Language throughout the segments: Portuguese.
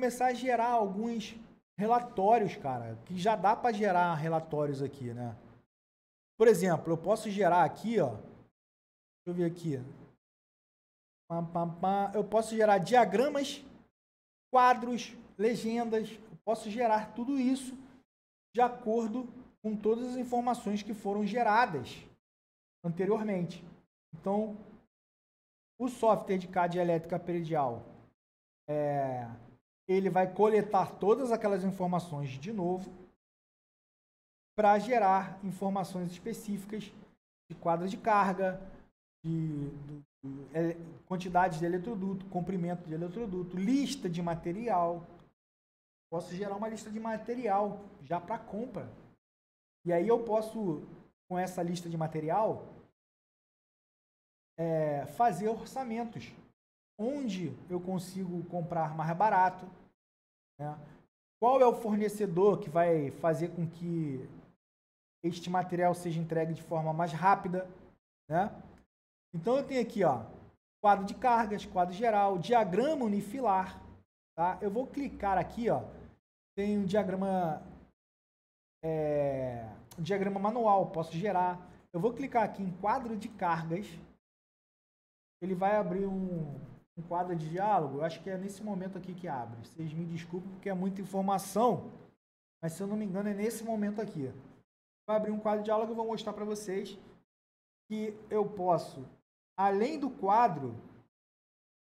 começar a gerar alguns relatórios, cara, que já dá para gerar relatórios aqui, né? Por exemplo, eu posso gerar aqui, ó. Deixa eu ver aqui. Eu posso gerar diagramas, quadros, legendas. Eu posso gerar tudo isso de acordo com todas as informações que foram geradas anteriormente. Então, o software de CAD elétrica peredial, ele vai coletar todas aquelas informações de novo para gerar informações específicas de quadro de carga, de quantidade de eletroduto, comprimento de eletroduto, lista de material. Posso gerar uma lista de material já para compra. E aí eu posso, com essa lista de material, fazer orçamentos. Onde eu consigo comprar mais barato, né? Qual é o fornecedor que vai fazer com que este material seja entregue de forma mais rápida, né? Então eu tenho aqui, ó, quadro de cargas, quadro geral, diagrama unifilar, tá? Eu vou clicar aqui, ó, tem um diagrama manual, posso gerar. Eu vou clicar aqui em quadro de cargas, ele vai abrir um quadro de diálogo. Eu acho que é nesse momento aqui que abre. Vocês me desculpem porque é muita informação, mas se eu não me engano é nesse momento aqui. Vai abrir um quadro de diálogo e eu vou mostrar para vocês que eu posso, além do quadro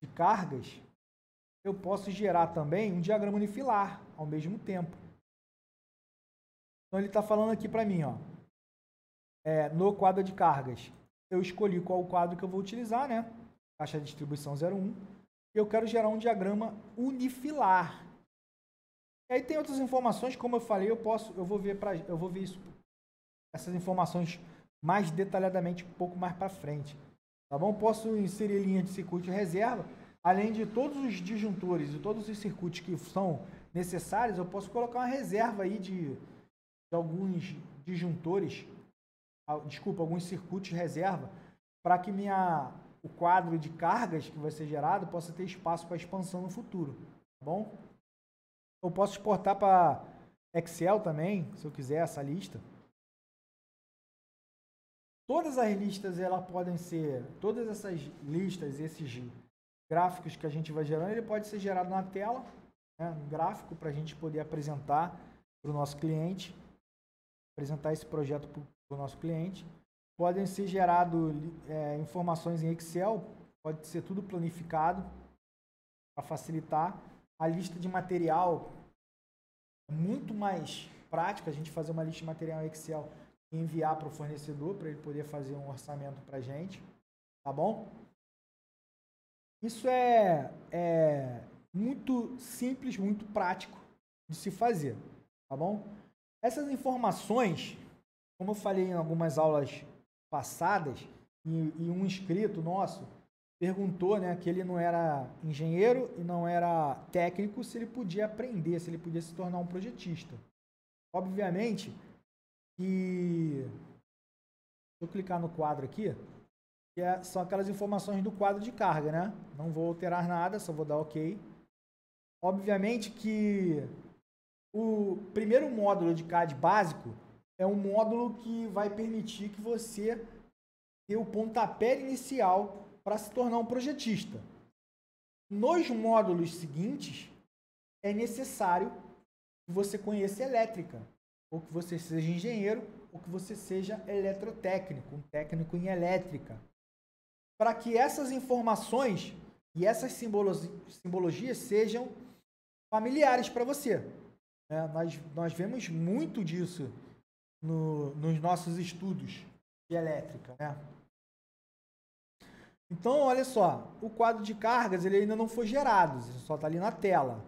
de cargas, eu posso gerar também um diagrama unifilar ao mesmo tempo. Então ele está falando aqui para mim, ó, no quadro de cargas, eu escolhi qual quadro que eu vou utilizar, né? Caixa de distribuição 01. Eu quero gerar um diagrama unifilar. E aí tem outras informações, como eu falei, eu vou ver isso, essas informações mais detalhadamente um pouco mais para frente. Tá bom? Posso inserir linha de circuito de reserva, além de todos os disjuntores e todos os circuitos que são necessários, eu posso colocar uma reserva aí de alguns disjuntores, alguns circuitos de reserva, para que o quadro de cargas que vai ser gerado possa ter espaço para expansão no futuro, tá bom? Eu posso exportar para Excel também, se eu quiser, essa lista. Todas essas listas, esses gráficos que a gente vai gerando, ele pode ser gerado na tela, né, um gráfico para a gente poder apresentar para o nosso cliente, apresentar esse projeto para o nosso cliente. Podem ser geradas informações em Excel, pode ser tudo planificado para facilitar. A lista de material é muito mais prática, a gente fazer uma lista de material em Excel e enviar para o fornecedor, para ele poder fazer um orçamento para a gente, tá bom? Isso é muito simples, muito prático de se fazer, tá bom? Essas informações, como eu falei em algumas aulas passadas, e um inscrito nosso perguntou, né, que ele não era engenheiro e não era técnico, se ele podia aprender, se ele podia se tornar um projetista. Obviamente que, se eu clicar no quadro aqui, são aquelas informações do quadro de carga, né? Não vou alterar nada, só vou dar OK. Obviamente que o primeiro módulo de CAD básico é um módulo que vai permitir que você dê o pontapé inicial para se tornar um projetista. Nos módulos seguintes, é necessário que você conheça elétrica, ou que você seja engenheiro, ou que você seja eletrotécnico, um técnico em elétrica, para que essas informações e essas simbologias sejam familiares para você. Nós vemos muito disso nos nossos estudos de elétrica, né? Então, olha só, o quadro de cargas ele ainda não foi gerado, só está ali na tela.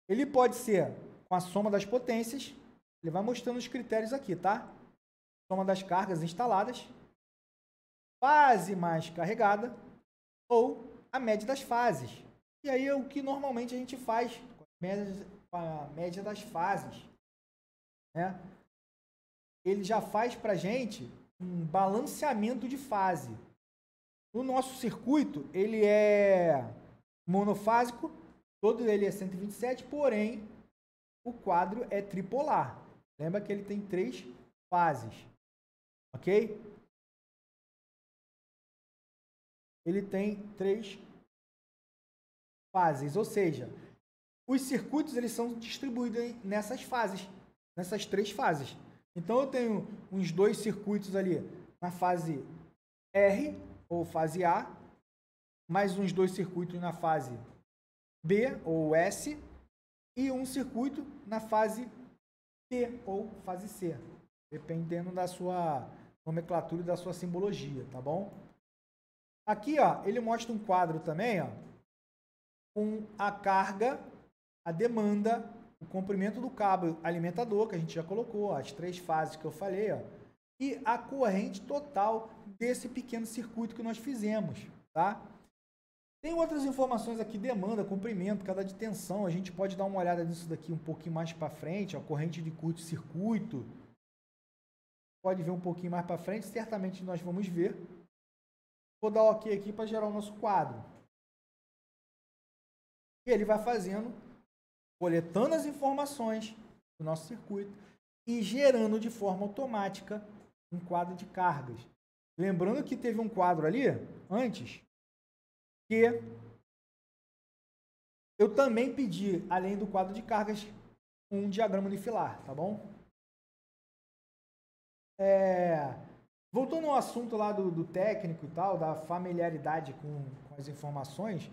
Ele pode ser com a soma das potências, ele vai mostrando os critérios aqui, tá? Soma das cargas instaladas, fase mais carregada ou a média das fases. E aí é o que normalmente a gente faz com a média das fases, né? Ele já faz para a gente um balanceamento de fase. O nosso circuito ele é monofásico Todo ele é 127, porém, o quadro é tripolar. Lembra que ele tem 3 fases, ok? Ele tem 3 fases, ou seja, os circuitos eles são distribuídos nessas fases, nessas 3 fases. Então, eu tenho uns 2 circuitos ali na fase R, ou fase A, mais uns 2 circuitos na fase B, ou S, e um circuito na fase T, ou fase C, dependendo da sua nomenclatura e da sua simbologia, tá bom? Aqui, ó, ele mostra um quadro também, ó, com a carga, a demanda, o comprimento do cabo alimentador, que a gente já colocou, as 3 fases que eu falei, ó, e a corrente total desse pequeno circuito que nós fizemos, tá? Tem outras informações aqui, demanda, comprimento, cada de tensão, a gente pode dar uma olhada nisso daqui um pouquinho mais para frente, ó, corrente de curto-circuito, pode ver um pouquinho mais para frente, certamente nós vamos ver. Vou dar OK aqui para gerar o nosso quadro. E ele vai fazendo, coletando as informações do nosso circuito e gerando de forma automática um quadro de cargas. Lembrando que teve um quadro ali, antes, que eu também pedi, além do quadro de cargas, um diagrama unifilar, tá bom? Voltando ao assunto lá do técnico e tal, da familiaridade com as informações,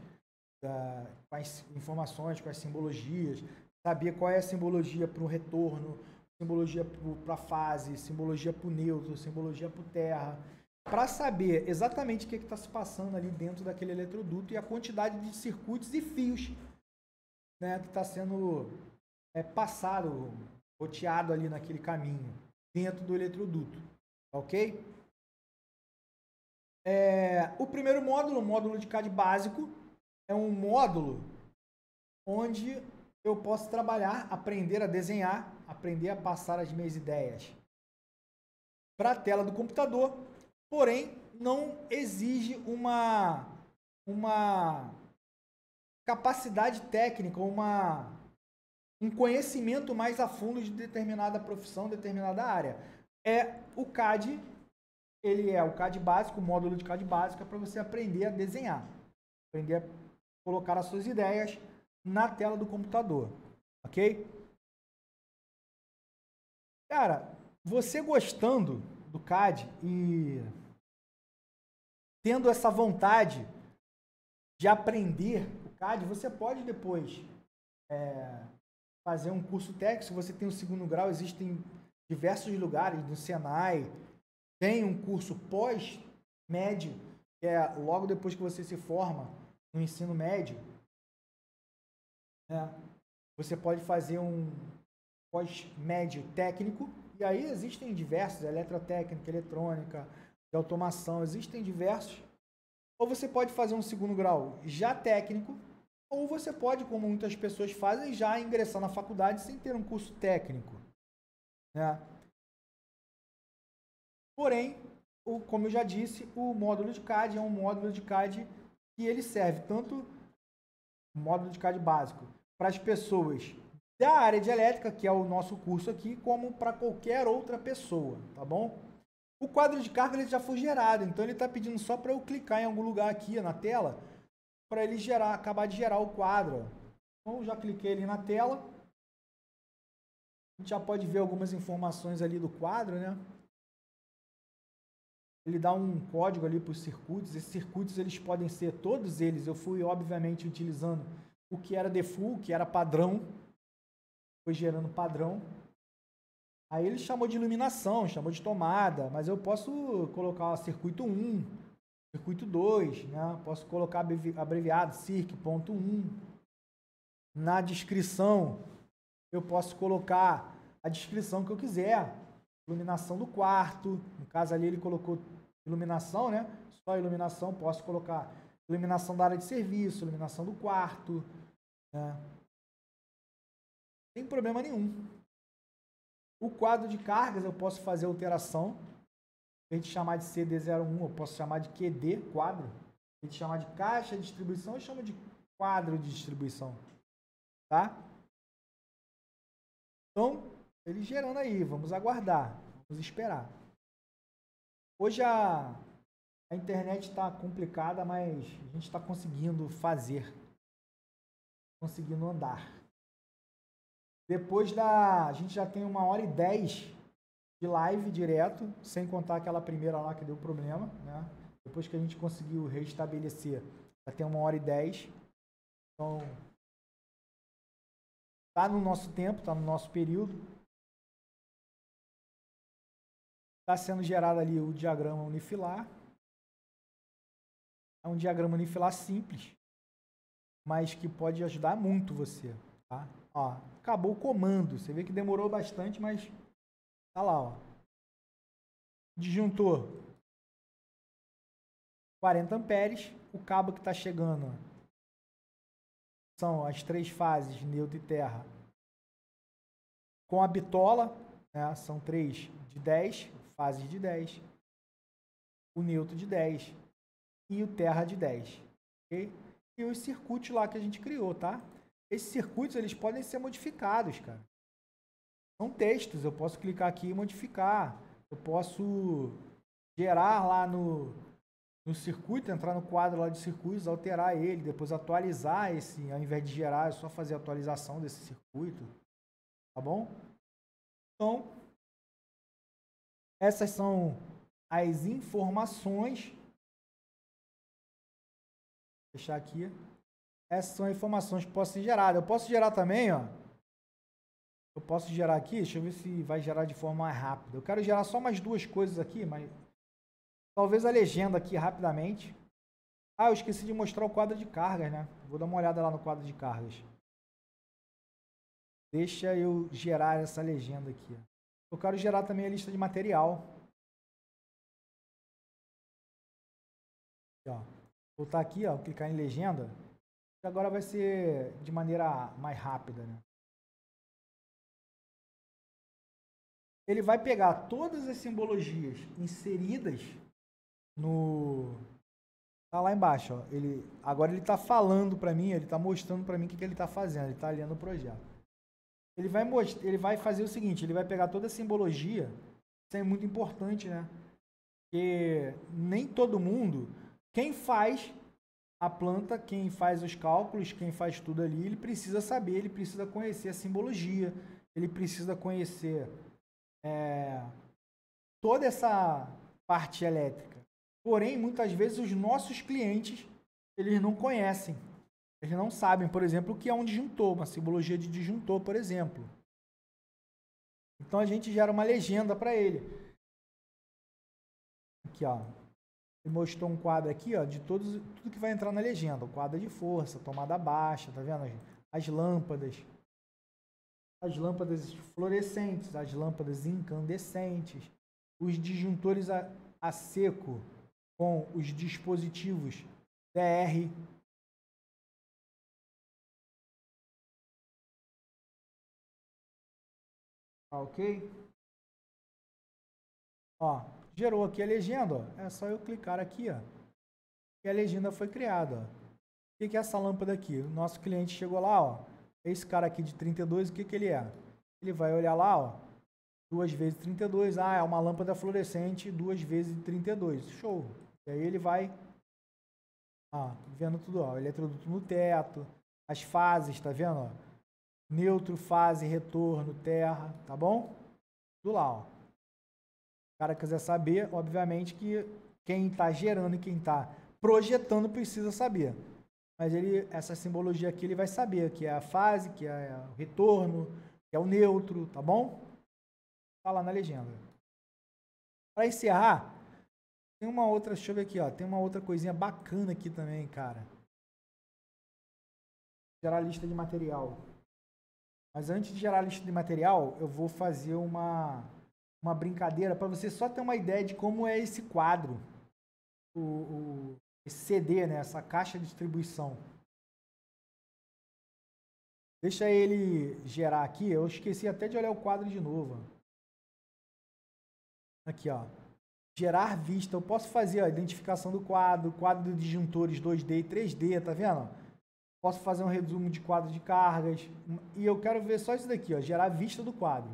com as simbologias, saber qual é a simbologia para o retorno, simbologia para a fase, simbologia para o neutro, simbologia para o terra, para saber exatamente o que está se passando ali dentro daquele eletroduto e a quantidade de circuitos e fios, né, que está sendo passado, roteado ali naquele caminho, dentro do eletroduto, ok? O primeiro módulo, o módulo de CAD básico, é um módulo onde eu posso trabalhar, aprender a desenhar, aprender a passar as minhas ideias para a tela do computador, porém não exige uma capacidade técnica, um conhecimento mais a fundo de determinada profissão, determinada área. O CAD, ele é o CAD básico, o módulo de CAD básico é para você aprender a desenhar, aprender a colocar as suas ideias na tela do computador, ok? Cara, você gostando do CAD e tendo essa vontade de aprender o CAD, você pode depois fazer um curso técnico. Se você tem o 2º grau, existem diversos lugares, no Senai, tem um curso pós-médio, que é logo depois que você se forma no ensino médio, né? Você pode fazer um pós-médio técnico, e aí existem diversos, eletrotécnica, eletrônica, de automação, existem diversos. Ou você pode fazer um 2º grau já técnico, ou você pode, como muitas pessoas fazem, já ingressar na faculdade sem ter um curso técnico, né? Porém, como eu já disse, o módulo de CAD é um módulo de CAD que ele serve tanto o módulo de CAD básico para as pessoas da área de elétrica, que é o nosso curso aqui, como para qualquer outra pessoa, tá bom? O quadro de carga ele já foi gerado, então ele está pedindo só para eu clicar em algum lugar aqui na tela para ele acabar de gerar o quadro. Então, eu já cliquei ali na tela, a gente já pode ver algumas informações ali do quadro, né? Ele dá um código ali para os circuitos. Esses circuitos eles podem ser todos eles. Eu fui obviamente utilizando o que era default, que era padrão, foi gerando padrão. Aí ele chamou de iluminação, chamou de tomada, mas eu posso colocar circuito 1, circuito 2, né? Posso colocar abreviado circ.1. Na descrição eu posso colocar a descrição que eu quiser. Iluminação do quarto, no caso ali ele colocou iluminação, né? Só iluminação, posso colocar iluminação da área de serviço, iluminação do quarto, né? Não tem problema nenhum. O quadro de cargas eu posso fazer alteração, a gente chamar de CD01, eu posso chamar de QD, quadro, a gente chamar de caixa de distribuição, eu chamo de quadro de distribuição, tá? Então, ele gerando aí, vamos aguardar, vamos esperar. Hoje a internet está complicada, mas a gente está conseguindo fazer, conseguindo andar. Depois a gente já tem 1h10 de live direto, sem contar aquela primeira lá que deu problema, né? Depois que a gente conseguiu restabelecer, já tem 1h10. Então, tá no nosso tempo, tá no nosso período. Está sendo gerado ali o diagrama unifilar. É um diagrama unifilar simples, mas que pode ajudar muito você, tá? Ó, acabou o comando. Você vê que demorou bastante, mas tá lá, ó. Disjuntor 40 amperes. O cabo que está chegando, ó, são as 3 fases, neutro e terra, com a bitola, né? São 3 de 10, fases de 10, o neutro de 10 e o terra de 10, ok? E os circuitos lá que a gente criou, tá? Esses circuitos, eles podem ser modificados, cara. São textos, eu posso clicar aqui e modificar. Eu posso gerar lá no circuito, entrar no quadro lá de circuitos, alterar ele, depois atualizar esse, ao invés de gerar, é só fazer a atualização desse circuito, tá bom? Então, essas são as informações. Vou fechar aqui. Essas são as informações que possam ser geradas. Eu posso gerar também, ó. Eu posso gerar aqui, deixa eu ver se vai gerar de forma mais rápida. Eu quero gerar só mais 2 coisas aqui, mas talvez a legenda aqui rapidamente. Ah, eu esqueci de mostrar o quadro de cargas, né? Vou dar uma olhada lá no quadro de cargas. Deixa eu gerar essa legenda aqui. Eu quero gerar também a lista de material. Aqui, ó. Vou voltar aqui, ó, clicar em legenda. E agora vai ser de maneira mais rápida, né? Ele vai pegar todas as simbologias inseridas no... Tá lá embaixo, ó. Agora ele está falando para mim, ele está mostrando para mim o que ele está fazendo. Ele está lendo o projeto. Ele vai fazer o seguinte, ele vai pegar toda a simbologia. Isso é muito importante, né? Porque nem todo mundo... Quem faz a planta, quem faz os cálculos, quem faz tudo ali, ele precisa saber, ele precisa conhecer a simbologia, ele precisa conhecer toda essa parte elétrica. Porém, muitas vezes os nossos clientes, eles não conhecem. Eles não sabem, por exemplo, o que é um disjuntor, uma simbologia de disjuntor, por exemplo. Então a gente gera uma legenda para ele. Aqui, ó. Ele mostrou um quadro aqui, ó, de tudo que vai entrar na legenda. O quadro de força, tomada baixa, tá vendo? As lâmpadas fluorescentes, as lâmpadas incandescentes, os disjuntores a seco com os dispositivos DR. Ok? Ó, gerou aqui a legenda, ó. É só eu clicar aqui, ó, e a legenda foi criada, ó. O que é essa lâmpada aqui? O nosso cliente chegou lá, ó. Esse cara aqui de 32, o que ele é? Ele vai olhar lá, ó. 2 vezes 32, é uma lâmpada fluorescente 2 vezes 32. Show. E aí ele vai, ó, vendo tudo, ó, eletroduto no teto, as fases, tá vendo, ó? Neutro, fase, retorno, terra, tá bom? Tudo lá, ó. O cara quiser saber, obviamente que quem está gerando e quem está projetando precisa saber. Mas essa simbologia aqui ele vai saber que é a fase, que é o retorno, que é o neutro, tá bom? Tá lá na legenda. Para encerrar, tem uma outra, deixa eu ver aqui, ó, tem uma outra coisinha bacana aqui também, cara. Gerar lista de material. Mas antes de gerar a lista de material, eu vou fazer uma brincadeira para você só ter uma ideia de como é esse quadro, esse CD, né, essa caixa de distribuição. Deixa ele gerar aqui. Eu esqueci até de olhar o quadro de novo. Aqui, ó. Gerar vista. Eu posso fazer a identificação do quadro de disjuntores 2D e 3D, tá vendo? Posso fazer um resumo de quadro de cargas. E eu quero ver só isso daqui, ó, gerar a vista do quadro.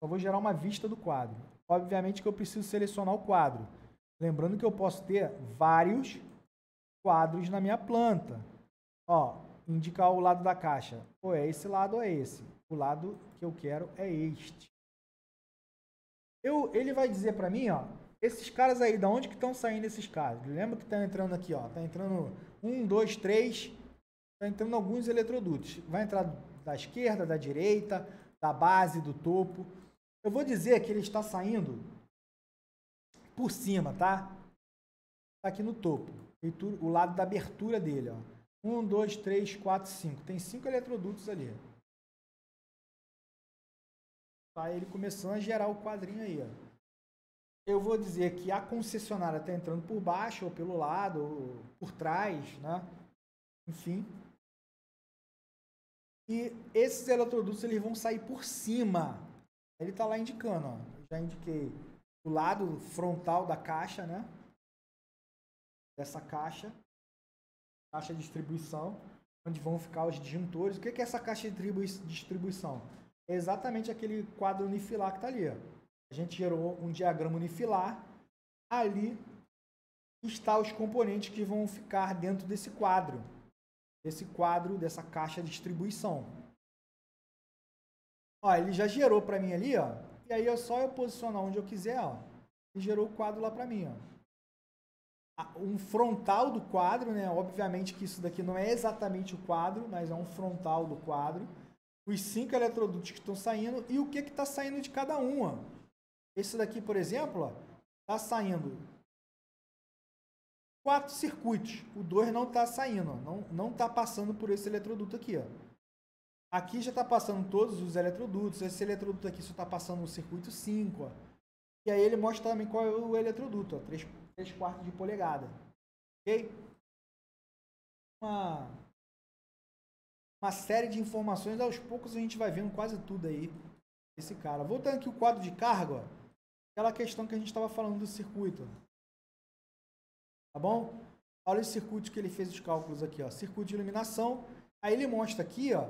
Só vou gerar uma vista do quadro. Obviamente que eu preciso selecionar o quadro. Lembrando que eu posso ter vários quadros na minha planta. Ó, indicar o lado da caixa. Ou é esse lado ou é esse. O lado que eu quero é este. Ele vai dizer para mim, ó, esses caras aí, da onde que estão saindo esses caras? Lembra que estão entrando aqui, ó, tá entrando 1, 2, 3, tá entrando alguns eletrodutos. Vai entrar da esquerda, da direita, da base, do topo. Eu vou dizer que ele está saindo por cima, tá? Tá aqui no topo. O lado da abertura dele, ó. 1, 2, 3, 4, 5. Tem 5 eletrodutos ali. Tá ele começando a gerar o quadrinho aí, ó. Eu vou dizer que a concessionária está entrando por baixo, ou pelo lado, ou por trás, né? Enfim. E esses eletrodutos eles vão sair por cima. Ele está lá indicando, ó. Já indiquei o lado frontal da caixa, né? Dessa caixa de distribuição, onde vão ficar os disjuntores. O que é essa caixa de distribuição? É exatamente aquele quadro unifilar que está ali, ó. A gente gerou um diagrama unifilar. Ali está os componentes que vão ficar dentro desse quadro. Dessa caixa de distribuição. Ó, ele já gerou para mim ali, ó. E aí é só eu posicionar onde eu quiser, ó. Ele gerou o quadro lá para mim, ó. Um frontal do quadro, né? Obviamente que isso daqui não é exatamente o quadro, mas é um frontal do quadro. Os 5 eletrodutos que estão saindo e o que está saindo de cada um, ó. Esse daqui, por exemplo, está saindo 4 circuitos. O 2 não está saindo, não está passando por esse eletroduto aqui, ó. Aqui já está passando todos os eletrodutos. Esse eletroduto aqui só está passando o circuito 5, ó. E aí ele mostra também qual é o eletroduto, ó, 3/4 de polegada. Ok? Uma série de informações. Aos poucos a gente vai vendo quase tudo aí. Esse cara. Voltando aqui o quadro de carga, ó. Aquela questão que a gente estava falando do circuito. Tá bom? Olha os circuitos que ele fez os cálculos aqui, ó. Circuito de iluminação. Aí ele mostra aqui, ó.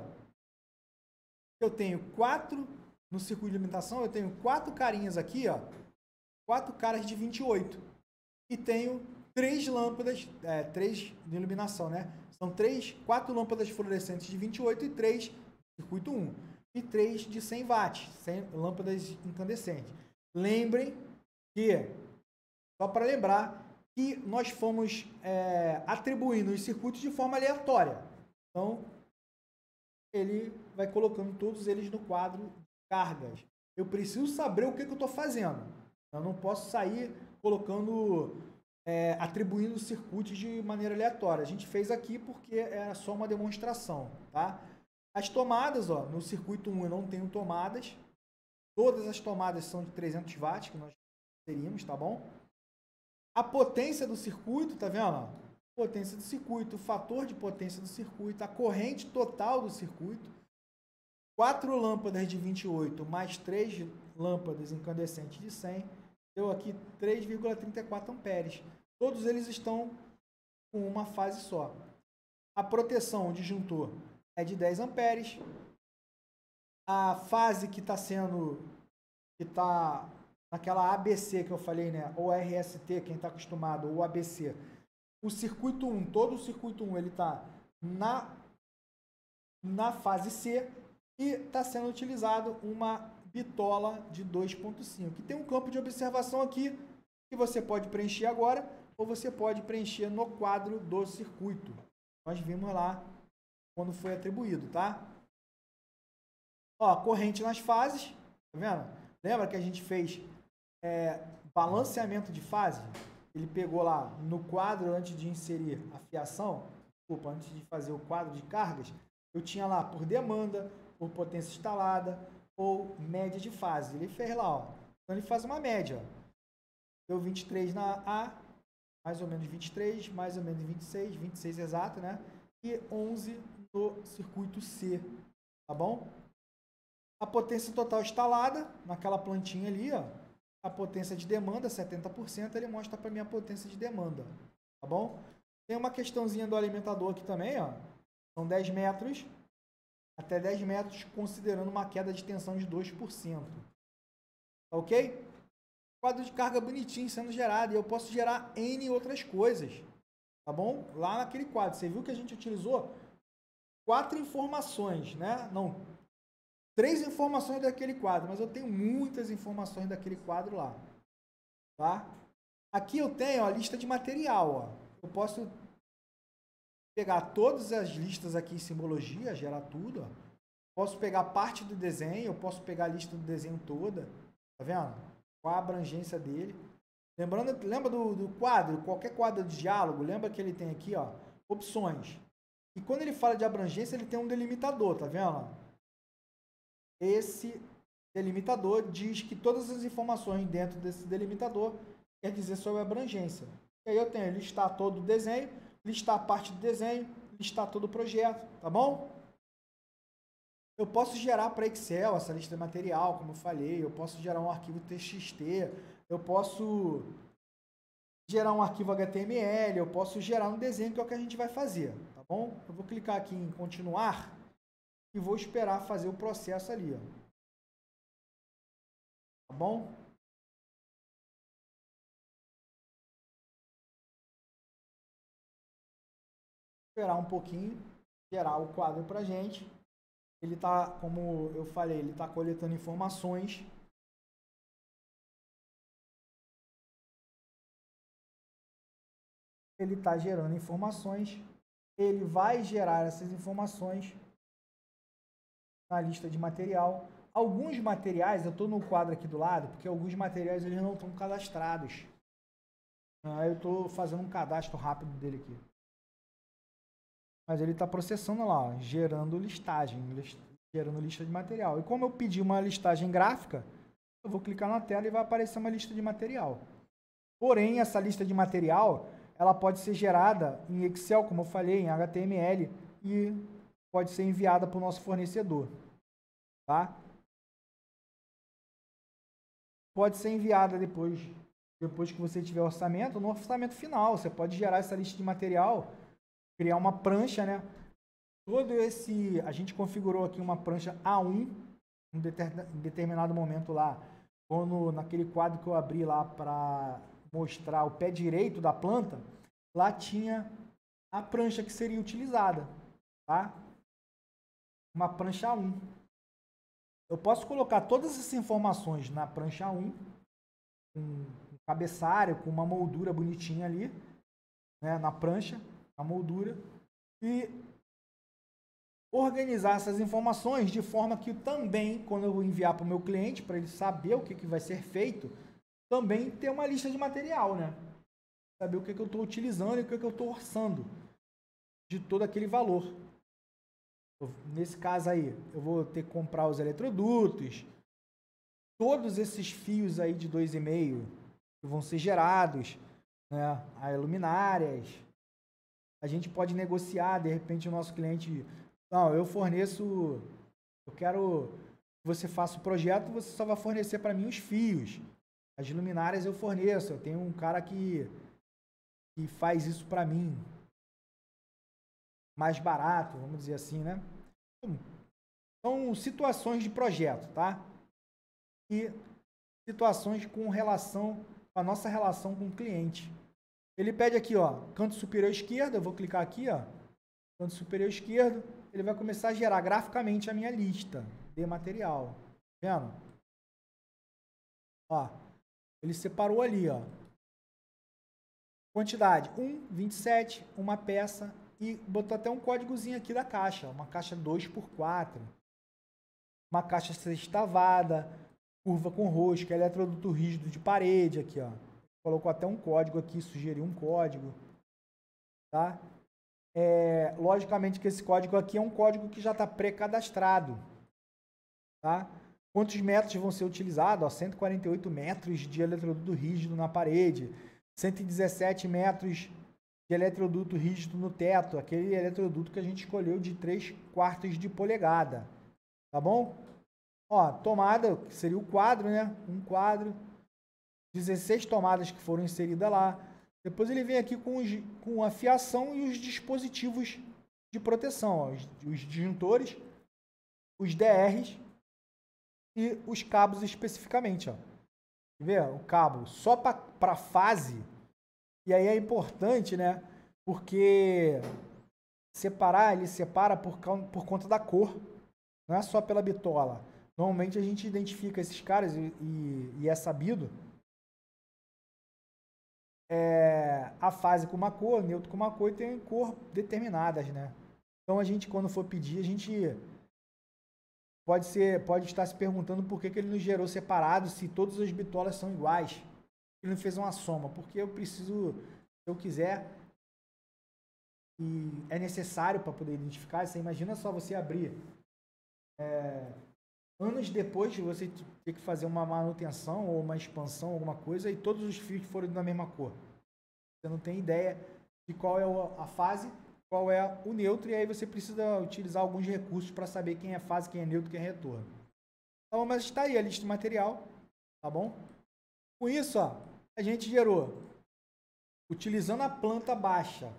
Que eu tenho 4 no circuito de iluminação. Eu tenho 4 carinhas aqui, ó. 4 caras de 28. E tenho 3 lâmpadas, 3 de iluminação, né? São 4 lâmpadas fluorescentes de 28 e 3 circuito 1. E 3 de 100 watts, 100 lâmpadas incandescentes. Lembrem que, só para lembrar, que nós fomos atribuindo os circuitos de forma aleatória. Então, ele vai colocando todos eles no quadro de cargas. Eu preciso saber o que eu estou fazendo. Eu não posso sair colocando, atribuindo circuitos de maneira aleatória. A gente fez aqui porque era só uma demonstração, tá? As tomadas, ó, no circuito 1 eu não tenho tomadas. Todas as tomadas são de 300 watts, que nós teríamos, tá bom? A potência do circuito, tá vendo? Potência do circuito, o fator de potência do circuito, a corrente total do circuito. 4 lâmpadas de 28 mais 3 lâmpadas incandescentes de 100, deu aqui 3,34 amperes. Todos eles estão com uma fase só. A proteção, o disjuntor, é de 10 amperes. A fase que está naquela ABC que eu falei, né? Ou RST, quem está acostumado, ou ABC. O circuito 1, todo o circuito 1, ele está na fase C e está sendo utilizado uma bitola de 2.5, que tem um campo de observação aqui que você pode preencher agora ou você pode preencher no quadro do circuito. Nós vimos lá quando foi atribuído, tá? Ó, corrente nas fases, tá vendo? Lembra que a gente fez balanceamento de fase? Ele pegou lá no quadro antes de inserir a fiação, antes de fazer o quadro de cargas, eu tinha lá por demanda, por potência instalada ou média de fase. Ele fez lá, ó. Então ele faz uma média, ó. Deu 23 na A, mais ou menos 23, mais ou menos 26 exato, né? E 11 no circuito C, tá bom? A potência total instalada, naquela plantinha ali, ó, a potência de demanda, 70%, ele mostra para mim a potência de demanda, tá bom? Tem uma questãozinha do alimentador aqui também, ó. São 10 metros, até 10 metros, considerando uma queda de tensão de 2%. Tá ok? Quadro de carga bonitinho sendo gerado. E eu posso gerar N outras coisas. Tá bom? Lá naquele quadro. Você viu que a gente utilizou 4 informações, né? Não, 3 informações daquele quadro. Mas eu tenho muitas informações daquele quadro lá. Tá? Aqui eu tenho a lista de material. Ó. Eu posso pegar todas as listas aqui em simbologia, gerar tudo. Ó. Posso pegar parte do desenho, eu posso pegar a lista do desenho toda. Tá vendo? Qual a abrangência dele. Lembrando, lembra do quadro? Qualquer quadro de diálogo, lembra que ele tem aqui, ó, opções. E quando ele fala de abrangência, ele tem um delimitador, tá vendo? Esse delimitador diz que todas as informações dentro desse delimitador quer dizer sobre a abrangência. E aí eu tenho listar todo o desenho, listar a parte do desenho, listar todo o projeto, tá bom? Eu posso gerar para Excel essa lista de material, como eu falei, eu posso gerar um arquivo TXT, eu posso gerar um arquivo HTML, eu posso gerar um desenho, que é o que a gente vai fazer, tá bom? Eu vou clicar aqui em continuar e vou esperar fazer o processo ali, ó. Tá bom? Esperar um pouquinho, gerar o quadro pra gente. Ele tá, como eu falei, ele tá coletando informações. Ele está gerando informações, ele vai gerar essas informações na lista de material. Alguns materiais, eu estou no quadro aqui do lado, porque alguns materiais eles não estão cadastrados. Aí eu estou fazendo um cadastro rápido dele aqui. Mas ele está processando lá, ó, gerando listagem, gerando lista de material. E como eu pedi uma listagem gráfica, eu vou clicar na tela e vai aparecer uma lista de material. Porém, essa lista de material, ela pode ser gerada em Excel, como eu falei, em HTML, e pode ser enviada para o nosso fornecedor. Tá? Pode ser enviada depois que você tiver orçamento, no orçamento final. Você pode gerar essa lista de material, criar uma prancha, né? A gente configurou aqui uma prancha A1 em determinado momento lá, quando naquele quadro que eu abri lá para mostrar o pé direito da planta, lá tinha a prancha que seria utilizada, tá? Uma prancha A1. Eu posso colocar todas essas informações na prancha A1, com um cabeçalho, com uma moldura bonitinha ali, né, na prancha, a moldura, e organizar essas informações de forma que também, quando eu enviar para o meu cliente, para ele saber o que vai ser feito, também ter uma lista de material, né? Saber o que eu estou utilizando e o que eu estou orçando de todo aquele valor. Nesse caso aí, eu vou ter que comprar os eletrodutos, todos esses fios aí de 2,5 que vão ser gerados, né? As luminárias. A gente pode negociar, de repente o nosso cliente, não, eu forneço, eu quero que você faça o projeto, você só vai fornecer para mim os fios. As luminárias eu forneço, eu tenho um cara que faz isso para mim. Mais barato, vamos dizer assim, né? São situações de projeto, tá? E situações com relação à nossa relação com o cliente. Ele pede aqui, ó, canto superior esquerdo, eu vou clicar aqui, ó, canto superior esquerdo, ele vai começar a gerar graficamente a minha lista de material. Tá vendo? Ó, ele separou ali, ó. Quantidade 1,27, uma peça, e botou até um códigozinho aqui da caixa, uma caixa 2x4, uma caixa sextavada, curva com rosca, eletroduto rígido de parede aqui, ó. Colocou até um código aqui, sugeriu um código, tá? Logicamente que esse código aqui é um código que já está pré-cadastrado, tá? Quantos metros vão ser utilizados? Ó, 148 metros de eletroduto rígido na parede, 117 metros de eletroduto rígido no teto, aquele eletroduto que a gente escolheu de 3/4 de polegada, tá bom? Ó, tomada, que seria o quadro, né? Um quadro, 16 tomadas que foram inseridas lá. Depois ele vem aqui com a fiação e os dispositivos de proteção, ó, os disjuntores, os DRs e os cabos especificamente. Ó. Quer ver? O cabo só para fase, e aí é importante, né? Porque separar, ele separa por conta da cor, não é só pela bitola. Normalmente a gente identifica esses caras e é sabido a fase com uma cor, neutro com uma cor e tem cor determinadas, né? Então a gente, quando for pedir, a gente pode estar se perguntando por que ele nos gerou separado se todas as bitolas são iguais. Ele não fez uma soma, porque eu preciso, se eu quiser, e é necessário para poder identificar. Você imagina só você abrir anos depois de você ter que fazer uma manutenção ou uma expansão, alguma coisa, e todos os fios foram da mesma cor. Você não tem ideia de qual é a fase, qual é o neutro, e aí você precisa utilizar alguns recursos para saber quem é fase, quem é neutro, quem é retorno. Então, mas está aí a lista de material, tá bom? Com isso, ó, a gente gerou, utilizando a planta baixa,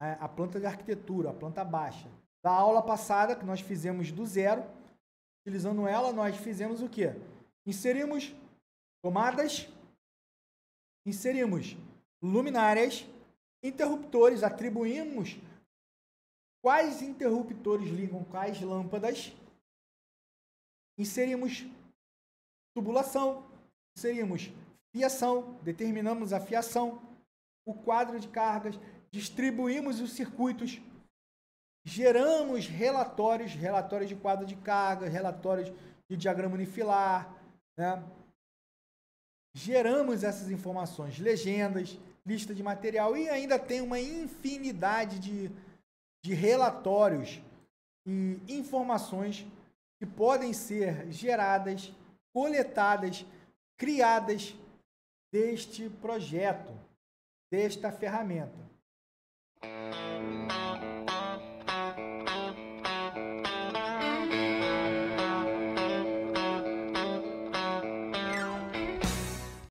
a planta de arquitetura, a planta baixa, da aula passada, que nós fizemos do zero. Utilizando ela, nós fizemos o quê? Inserimos tomadas, inserimos luminárias, interruptores, atribuímos quais interruptores ligam quais lâmpadas, inserimos tubulação, inserimos fiação, determinamos a fiação, o quadro de cargas, distribuímos os circuitos, geramos relatórios de quadro de carga, relatórios de diagrama unifilar, né? Geramos essas informações, legendas, lista de material e ainda tem uma infinidade de relatórios e informações que podem ser geradas, coletadas, criadas deste projeto, desta ferramenta.